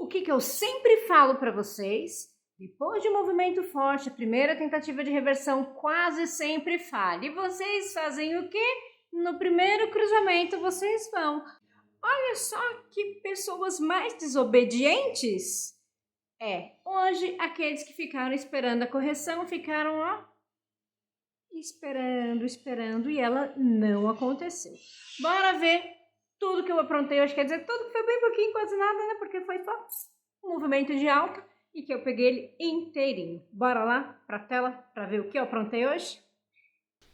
que eu sempre falo para vocês? Depois de um movimento forte, a primeira tentativa de reversão quase sempre falha. E vocês fazem o quê? No primeiro cruzamento vocês vão. Olha só que pessoas mais desobedientes. Hoje aqueles que ficaram esperando a correção ficaram, esperando e ela não aconteceu. Bora ver tudo que eu aprontei hoje, quer dizer, tudo que foi bem pouquinho, quase nada, né? Porque foi só um movimento de alta e que eu peguei ele inteirinho. Bora lá pra tela pra ver o que eu aprontei hoje?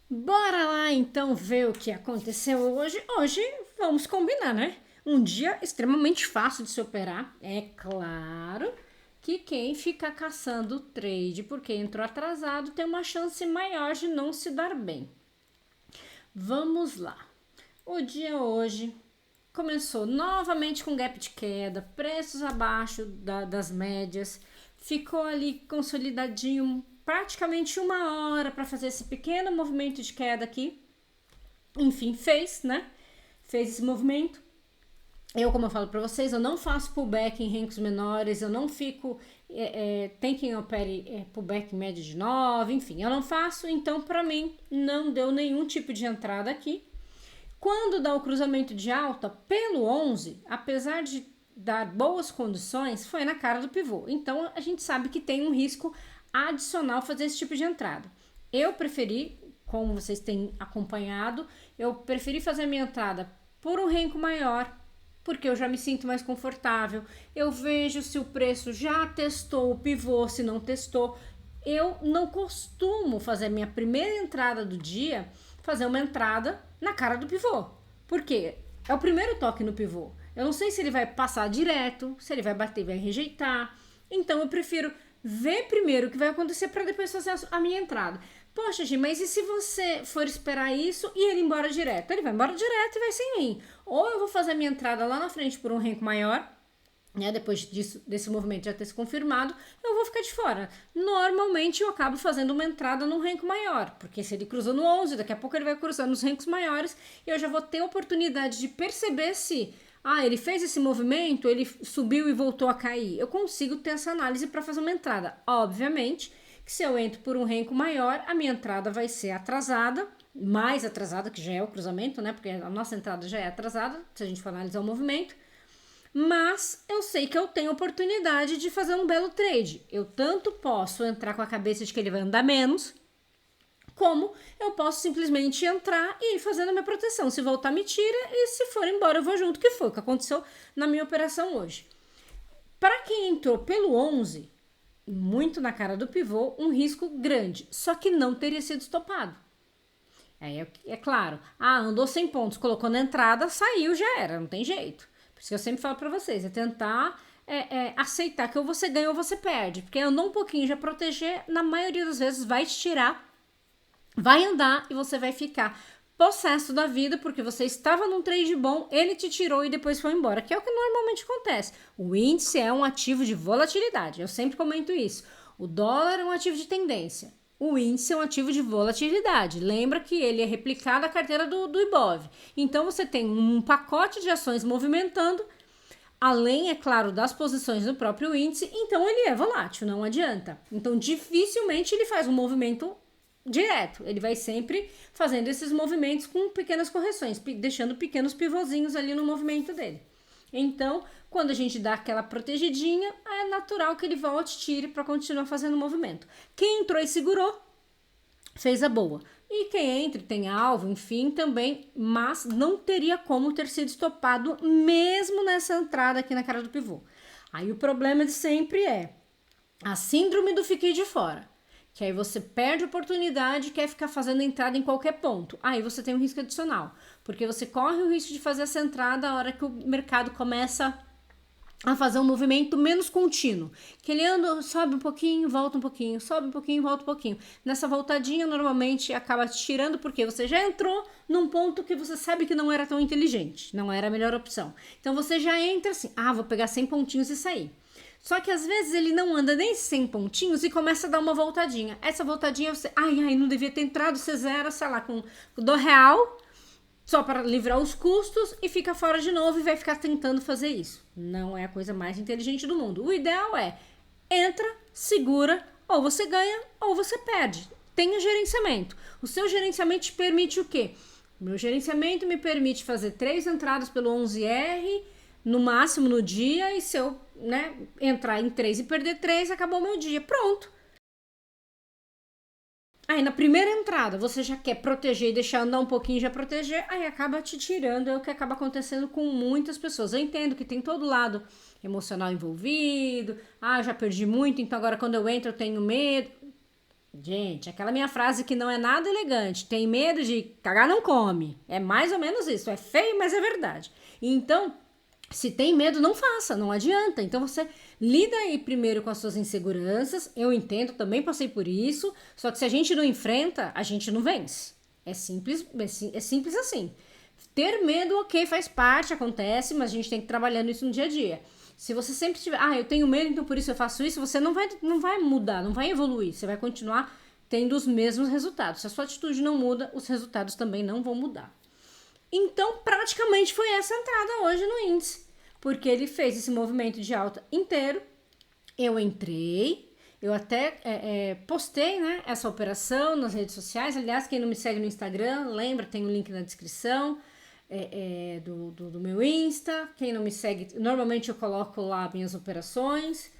Bora lá então ver o que aconteceu hoje. Hoje vamos combinar, né? Um dia extremamente fácil de se operar. É claro que quem fica caçando o trade porque entrou atrasado tem uma chance maior de não se dar bem. Vamos lá. O dia hoje começou novamente com gap de queda, preços abaixo das médias, ficou ali consolidadinho praticamente 1 hora para fazer esse pequeno movimento de queda aqui. Enfim, fez esse movimento. Como eu falo para vocês, eu não faço pullback em ranks menores, eu não fico, tem quem opere pullback em média de 9, enfim, eu não faço, então para mim não deu nenhum tipo de entrada aqui. Quando dá o cruzamento de alta, pelo 11, apesar de dar boas condições, foi na cara do pivô. Então, a gente sabe que tem um risco adicional fazer esse tipo de entrada. Eu preferi, como vocês têm acompanhado, eu preferi fazer a minha entrada por um renco maior, porque eu já me sinto mais confortável. Eu vejo se o preço já testou o pivô, se não testou. Eu não costumo fazer a minha primeira entrada do dia, fazer uma entrada na cara do pivô. Por quê? É o primeiro toque no pivô. Eu não sei se ele vai passar direto, se ele vai bater e vai rejeitar. Então eu prefiro ver primeiro o que vai acontecer para depois fazer a minha entrada. Poxa, Gi, mas e se você for esperar isso e ele ir embora direto? Ele vai embora direto e vai sem mim. Ou eu vou fazer a minha entrada lá na frente por um renco maior, né, depois desse movimento já ter se confirmado, eu vou ficar de fora. Normalmente eu acabo fazendo uma entrada num renco maior, porque se ele cruzou no 11, daqui a pouco ele vai cruzar nos rencos maiores e eu já vou ter a oportunidade de perceber se ele fez esse movimento, ele subiu e voltou a cair. Eu consigo ter essa análise para fazer uma entrada. Obviamente que se eu entro por um renco maior, a minha entrada vai ser atrasada, mais atrasada, que já é o cruzamento, né? Porque a nossa entrada já é atrasada, se a gente for analisar o movimento. Mas eu sei que eu tenho oportunidade de fazer um belo trade. Eu tanto posso entrar com a cabeça de que ele vai andar menos, como eu posso simplesmente entrar e ir fazendo a minha proteção. Se voltar, me tira, e se for embora, eu vou junto, que foi o que aconteceu na minha operação hoje. Para quem entrou pelo 11, muito na cara do pivô, um risco grande, só que não teria sido estopado. É claro, andou 100 pontos, colocou na entrada, saiu, já era, não tem jeito. Por isso que eu sempre falo pra vocês, é tentar aceitar que ou você ganha ou você perde. Porque andou um pouquinho, já proteger, na maioria das vezes vai te tirar, vai andar e você vai ficar possesso da vida, porque você estava num trade bom, ele te tirou e depois foi embora, que é o que normalmente acontece. O índice é um ativo de volatilidade, eu sempre comento isso. O dólar é um ativo de tendência. O índice é um ativo de volatilidade. Lembra que ele é replicado à carteira do Ibov. Então, você tem um pacote de ações movimentando, além, é claro, das posições no próprio índice. Então, ele é volátil, não adianta. Então, dificilmente ele faz um movimento direto. Ele vai sempre fazendo esses movimentos com pequenas correções, deixando pequenos pivôzinhos ali no movimento dele. Então, quando a gente dá aquela protegidinha, é natural que ele volte e tire para continuar fazendo o movimento. Quem entrou e segurou, fez a boa. E quem entra e tem alvo, enfim, também, mas não teria como ter sido estopado mesmo nessa entrada aqui na cara do pivô. Aí o problema de sempre é a síndrome do fiquei de fora. Que aí você perde a oportunidade e quer ficar fazendo entrada em qualquer ponto. Aí você tem um risco adicional, porque você corre o risco de fazer essa entrada a hora que o mercado começa a fazer um movimento menos contínuo. Que ele anda, sobe um pouquinho, volta um pouquinho, sobe um pouquinho, volta um pouquinho. Nessa voltadinha, normalmente, acaba te tirando porque você já entrou num ponto que você sabe que não era tão inteligente, não era a melhor opção. Então, você já entra assim, vou pegar 100 pontinhos e sair. Só que às vezes ele não anda nem 100 pontinhos e começa a dar uma voltadinha. Essa voltadinha você, não devia ter entrado, você zera, sei lá, com do real só para livrar os custos e fica fora de novo e vai ficar tentando fazer isso. Não é a coisa mais inteligente do mundo. O ideal é, entra, segura, ou você ganha ou você perde. Tenha gerenciamento. O seu gerenciamento te permite o quê? O meu gerenciamento me permite fazer 3 entradas pelo 11R, no máximo no dia, e se eu entrar em 3 e perder 3, acabou o meu dia. Pronto. Aí na primeira entrada você já quer proteger e deixar andar um pouquinho e já proteger, aí acaba te tirando, é o que acaba acontecendo com muitas pessoas. Eu entendo que tem todo lado emocional envolvido, já perdi muito, então agora quando eu entro eu tenho medo. Gente, aquela minha frase que não é nada elegante, tem medo de cagar não come, é mais ou menos isso, é feio, mas é verdade. Então, se tem medo, não faça, não adianta. Então você lida aí primeiro com as suas inseguranças. Eu entendo, também passei por isso. Só que se a gente não enfrenta, a gente não vence. É simples assim. Ter medo, ok, faz parte, acontece, mas a gente tem que ir trabalhando isso no dia a dia. Se você sempre tiver, eu tenho medo, então por isso eu faço isso, você não vai mudar, não vai evoluir. Você vai continuar tendo os mesmos resultados. Se a sua atitude não muda, os resultados também não vão mudar. Então, praticamente foi essa entrada hoje no índice, porque ele fez esse movimento de alta inteiro. Eu entrei, eu até postei essa operação nas redes sociais. Aliás, quem não me segue no Instagram, lembra, tem o link na descrição do meu Insta. Quem não me segue, normalmente eu coloco lá minhas operações.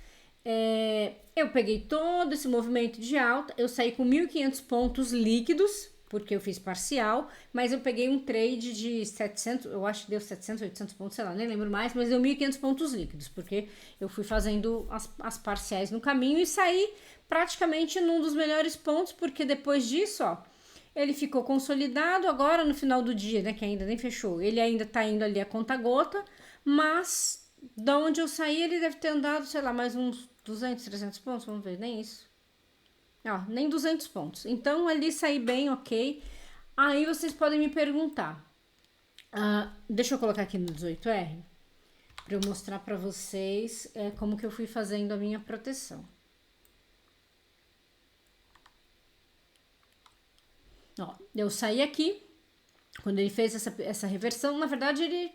Eu peguei todo esse movimento de alta, eu saí com 1.500 pontos líquidos, porque eu fiz parcial, mas eu peguei um trade de 700, eu acho que deu 700, 800 pontos, sei lá, nem lembro mais, mas deu 1.500 pontos líquidos, porque eu fui fazendo as parciais no caminho e saí praticamente num dos melhores pontos, porque depois disso, ele ficou consolidado agora no final do dia, que ainda nem fechou, ele ainda tá indo ali a conta gota, mas da onde eu saí ele deve ter andado, sei lá, mais uns 200, 300 pontos, vamos ver, nem isso. Nem 200 pontos. Então, ali saí bem, ok. Aí, vocês podem me perguntar. Deixa eu colocar aqui no 18R. Para eu mostrar para vocês como que eu fui fazendo a minha proteção. Eu saí aqui. Quando ele fez essa reversão, na verdade,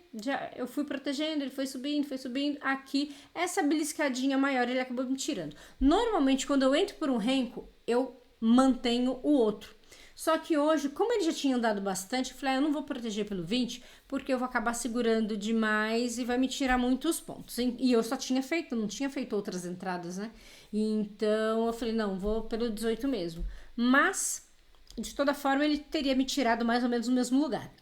eu fui protegendo, ele foi subindo. Aqui, essa beliscadinha maior, ele acabou me tirando. Normalmente, quando eu entro por um renco, eu mantenho o outro. Só que hoje, como ele já tinha andado bastante, eu falei, eu não vou proteger pelo 20, porque eu vou acabar segurando demais e vai me tirar muitos pontos. E eu só não tinha feito outras entradas, Então, eu falei, não, vou pelo 18 mesmo. Mas de toda forma, ele teria me tirado mais ou menos no mesmo lugar.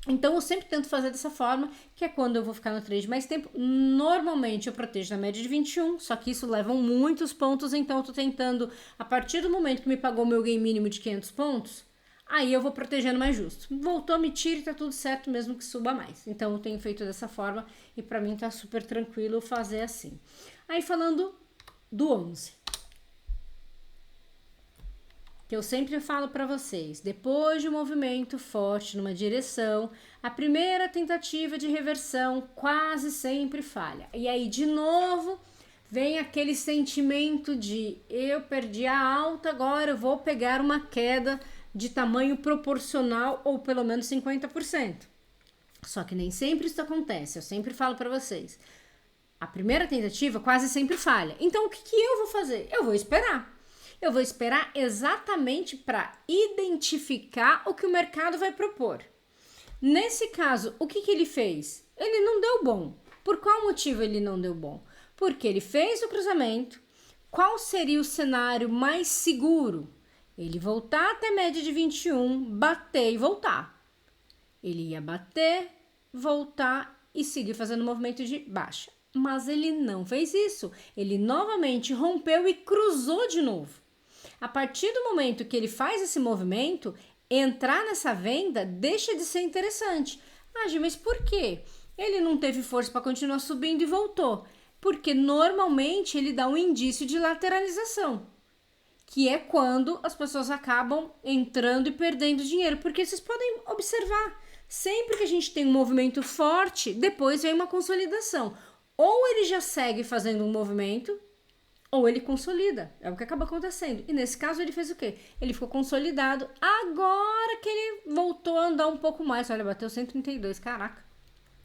Então, eu sempre tento fazer dessa forma, que é quando eu vou ficar no trade mais tempo. Normalmente, eu protejo na média de 21, só que isso leva muitos pontos, então eu tô tentando, a partir do momento que me pagou meu gain mínimo de 500 pontos, aí eu vou protegendo mais justo. Voltou, me tira e tá tudo certo, mesmo que suba mais. Então, eu tenho feito dessa forma e pra mim tá super tranquilo fazer assim. Aí, falando do 11. Que eu sempre falo para vocês, depois de um movimento forte numa direção, a primeira tentativa de reversão quase sempre falha. E aí, de novo, vem aquele sentimento de eu perdi a alta, agora eu vou pegar uma queda de tamanho proporcional ou pelo menos 50%. Só que nem sempre isso acontece, eu sempre falo para vocês. A primeira tentativa quase sempre falha. Então, o que eu vou fazer? Eu vou esperar. Eu vou esperar exatamente para identificar o que o mercado vai propor. Nesse caso, o que ele fez? Ele não deu bom. Por qual motivo ele não deu bom? Porque ele fez o cruzamento. Qual seria o cenário mais seguro? Ele voltar até a média de 21, bater e voltar. Ele ia bater, voltar e seguir fazendo movimento de baixa. Mas ele não fez isso. Ele novamente rompeu e cruzou de novo. A partir do momento que ele faz esse movimento, entrar nessa venda deixa de ser interessante. Gi, mas por quê? Ele não teve força para continuar subindo e voltou. Porque normalmente ele dá um indício de lateralização, que é quando as pessoas acabam entrando e perdendo dinheiro. Porque vocês podem observar, sempre que a gente tem um movimento forte, depois vem uma consolidação. Ou ele já segue fazendo um movimento, ou ele consolida, é o que acaba acontecendo. E nesse caso ele fez o quê? Ele ficou consolidado, agora que ele voltou a andar um pouco mais, olha, bateu 132, caraca.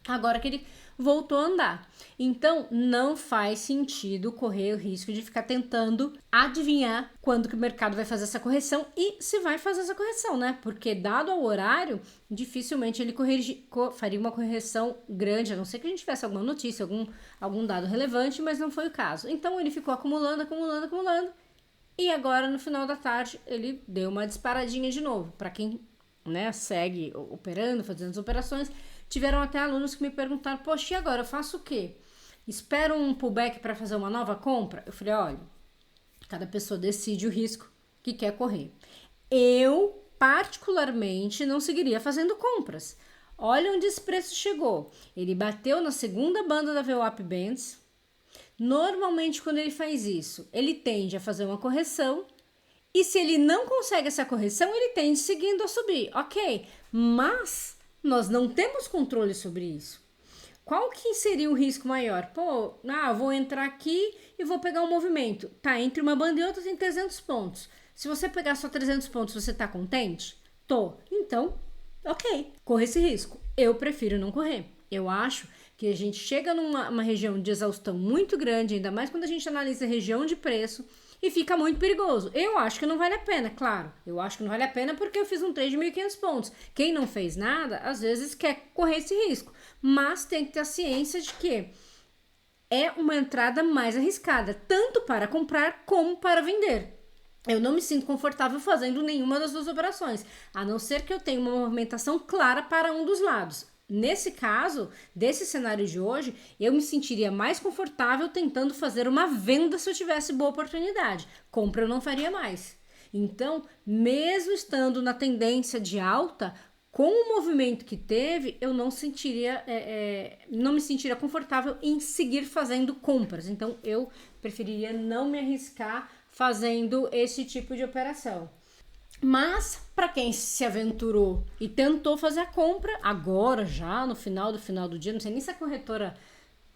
Agora que ele voltou a andar. Então, não faz sentido correr o risco de ficar tentando adivinhar quando que o mercado vai fazer essa correção e se vai fazer essa correção, né? Porque dado ao horário, dificilmente ele faria uma correção grande, a não ser que a gente tivesse alguma notícia, algum dado relevante, mas não foi o caso. Então, ele ficou acumulando. E agora, no final da tarde, ele deu uma disparadinha de novo. Para quem, né, segue operando, fazendo as operações, tiveram até alunos que me perguntaram, poxa, e agora eu faço o quê? Espero um pullback para fazer uma nova compra? Eu falei, olha, cada pessoa decide o risco que quer correr. Eu, particularmente, não seguiria fazendo compras. Olha onde esse preço chegou. Ele bateu na segunda banda da VWAP Bands. Normalmente, quando ele faz isso, ele tende a fazer uma correção. E se ele não consegue essa correção, ele tende seguindo a subir. Ok, mas nós não temos controle sobre isso. Qual que seria o risco maior? Pô, vou entrar aqui e vou pegar um movimento. Tá, entre uma banda e outra tem 300 pontos. Se você pegar só 300 pontos, você tá contente? Tô. Então, ok, corre esse risco. Eu prefiro não correr. Eu acho que a gente chega numa região de exaustão muito grande, ainda mais quando a gente analisa a região de preço, e fica muito perigoso. Eu acho que não vale a pena, claro. Eu acho que não vale a pena porque eu fiz um trade de 1.500 pontos. Quem não fez nada, às vezes quer correr esse risco. Mas tem que ter a ciência de que é uma entrada mais arriscada, tanto para comprar como para vender. Eu não me sinto confortável fazendo nenhuma das duas operações, a não ser que eu tenha uma movimentação clara para um dos lados. Nesse caso, desse cenário de hoje, eu me sentiria mais confortável tentando fazer uma venda se eu tivesse boa oportunidade. Compra eu não faria mais. Então, mesmo estando na tendência de alta, com o movimento que teve, eu não me sentiria confortável em seguir fazendo compras. Então, eu preferiria não me arriscar fazendo esse tipo de operação. Mas, para quem se aventurou e tentou fazer a compra, agora já, no final do dia, não sei nem se a corretora,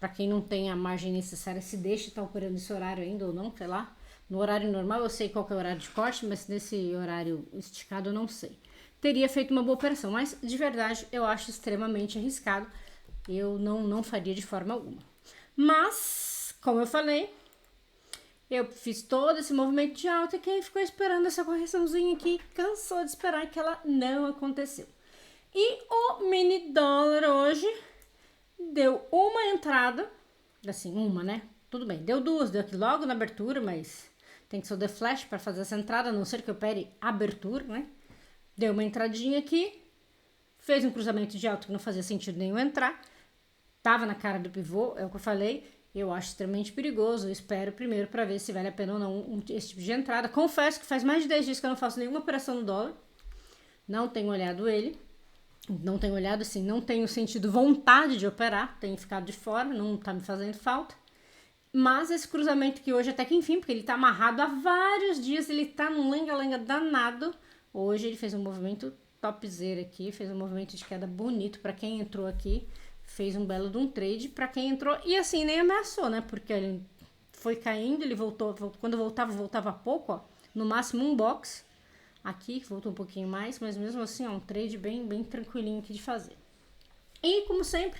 para quem não tem a margem necessária, se deixa estar operando esse horário ainda ou não, sei lá. No horário normal eu sei qual que é o horário de corte, mas nesse horário esticado eu não sei. Teria feito uma boa operação, mas de verdade eu acho extremamente arriscado. Eu não faria de forma alguma. Mas, como eu falei, eu fiz todo esse movimento de alta e quem ficou esperando essa correçãozinha aqui cansou de esperar que ela não aconteceu. E o mini dólar hoje deu uma entrada, assim, uma, né? Tudo bem, deu duas, deu aqui logo na abertura, mas tem que ser o The Flash para fazer essa entrada, a não ser que eu opere abertura, né? Deu uma entradinha aqui, fez um cruzamento de alta que não fazia sentido nenhum entrar, tava na cara do pivô, é o que eu falei. Eu acho extremamente perigoso, eu espero primeiro para ver se vale a pena ou não esse tipo de entrada. Confesso que faz mais de 10 dias que eu não faço nenhuma operação no dólar. Não tenho olhado ele. Não tenho olhado assim, não tenho sentido vontade de operar. Tenho ficado de fora, não tá me fazendo falta. Mas esse cruzamento que hoje até que enfim, porque ele tá amarrado há vários dias, ele tá num lenga-lenga danado. Hoje ele fez um movimento topzera aqui, fez um movimento de queda bonito para quem entrou aqui. Fez um belo de um trade para quem entrou e assim nem ameaçou, né? Porque ele foi caindo, ele voltou, quando voltava pouco, ó, no máximo um box. Aqui voltou um pouquinho mais, mas mesmo assim é um trade bem tranquilinho aqui de fazer. E como sempre,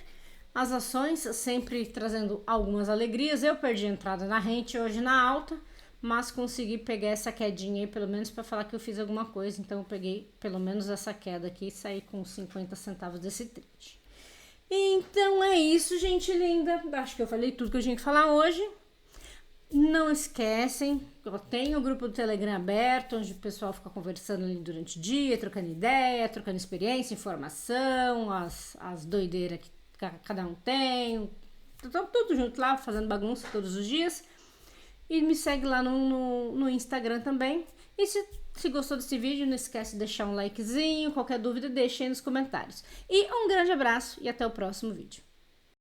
as ações sempre trazendo algumas alegrias. Eu perdi a entrada na rente hoje na alta, mas consegui pegar essa quedinha aí pelo menos para falar que eu fiz alguma coisa. Então eu peguei pelo menos essa queda aqui e saí com 50 centavos desse trade. Então é isso, gente linda. Acho que eu falei tudo que eu tinha que falar hoje. Não esquecem, eu tenho o grupo do Telegram aberto, onde o pessoal fica conversando ali durante o dia, trocando ideia, trocando experiência, informação, as doideiras que cada um tem. Tudo junto lá, fazendo bagunça todos os dias. E me segue lá no Instagram também. E se gostou desse vídeo, não esquece de deixar um likezinho. Qualquer dúvida, deixe aí nos comentários. E um grande abraço e até o próximo vídeo.